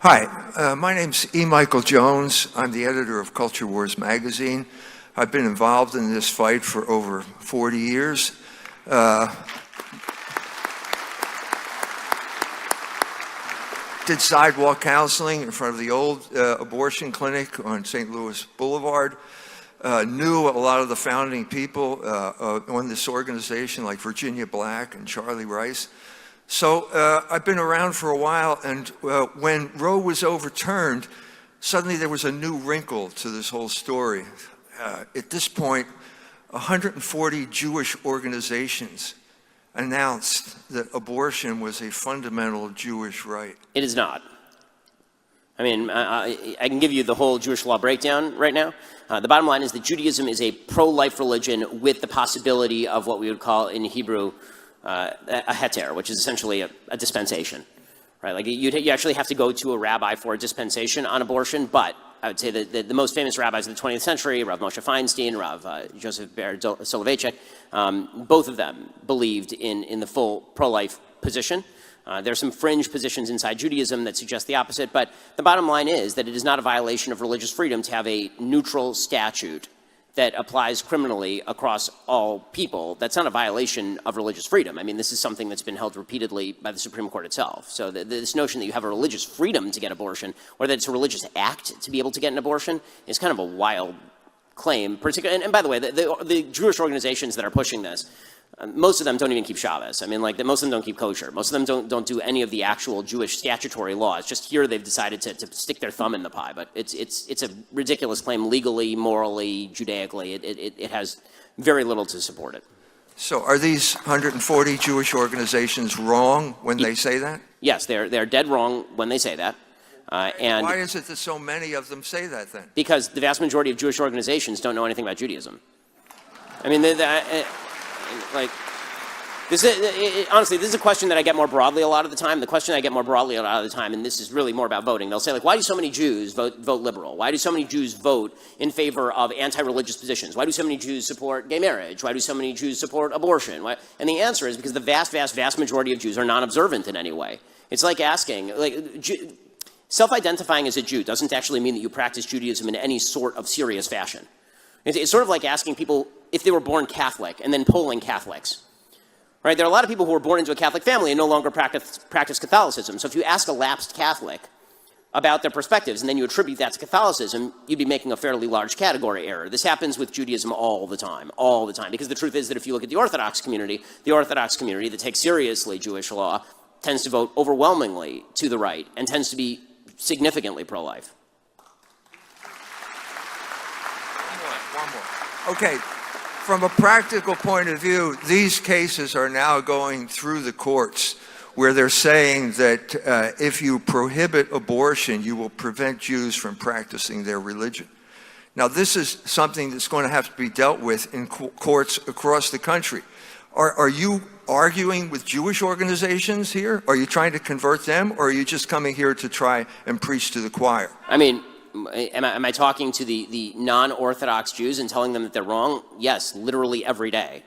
Hi, my name's E. Michael Jones. I'm the editor of Culture Wars magazine. I've been involved in this fight for over 40 years. Did sidewalk counseling in front of the old abortion clinic on St. Louis Boulevard. Knew a lot of the founding people on this organization, like Virginia Black and Charlie Rice. So I've been around for a while, and when Roe was overturned, suddenly there was a new wrinkle to this whole story. At this point, 140 Jewish organizations announced that abortion was a fundamental Jewish right. It is not. I mean, I can give you the whole Jewish law breakdown right now. The bottom line is that Judaism is a pro-life religion with the possibility of what we would call in Hebrew a heter, which is essentially a dispensation, right? Like you actually have to go to a rabbi for a dispensation on abortion, but I would say that the most famous rabbis of the 20th century, Rav Moshe Feinstein, Rav Joseph Ber Soloveitchik, both of them believed in the full pro-life position. There are some fringe positions inside Judaism that suggest the opposite, but the bottom line is that it is not a violation of religious freedom to have a neutral statute that applies criminally across all people. That's not a violation of religious freedom. I mean, this is something that's been held repeatedly by the Supreme Court itself. So this notion that you have a religious freedom to get abortion, or that it's a religious act to be able to get an abortion, is kind of a wild claim. And by the way, the Jewish organizations that are pushing this, most of them don't even keep Shabbos. I mean, most of them don't keep kosher. Most of them don't do any of the actual Jewish statutory laws. Just here they've decided to stick their thumb in the pie. But it's a ridiculous claim legally, morally, Judaically. It has very little to support it. So are these 140 Jewish organizations wrong when they say that? Yes, they're dead wrong when they say that. And why is it that so many of them say that then? Because the vast majority of Jewish organizations don't know anything about Judaism. I mean, honestly, this is a question that I get more broadly a lot of the time. The question I get more broadly a lot of the time, and this is really more about voting, they'll say, why do so many Jews vote liberal? Why do so many Jews vote in favor of anti-religious positions? Why do so many Jews support gay marriage? Why do so many Jews support abortion? And the answer is because the vast, vast, vast majority of Jews are non-observant in any way. It's like asking, self-identifying as a Jew doesn't actually mean that you practice Judaism in any sort of serious fashion. It's sort of like asking people if they were born Catholic and then polling Catholics. Right? There are a lot of people who were born into a Catholic family and no longer practice Catholicism. So if you ask a lapsed Catholic about their perspectives and then you attribute that to Catholicism, you'd be making a fairly large category error. This happens with Judaism all the time, because the truth is that if you look at the Orthodox community that takes seriously Jewish law tends to vote overwhelmingly to the right and tends to be significantly pro-life. One more. Okay. From a practical point of view, these cases are now going through the courts where they're saying that if you prohibit abortion, you will prevent Jews from practicing their religion. Now, this is something that's going to have to be dealt with in courts across the country. Are you arguing with Jewish organizations here? Are you trying to convert them, or are you just coming here to try and preach to the choir? I mean, am I talking to the non-Orthodox Jews and telling them that they're wrong? Yes, literally every day.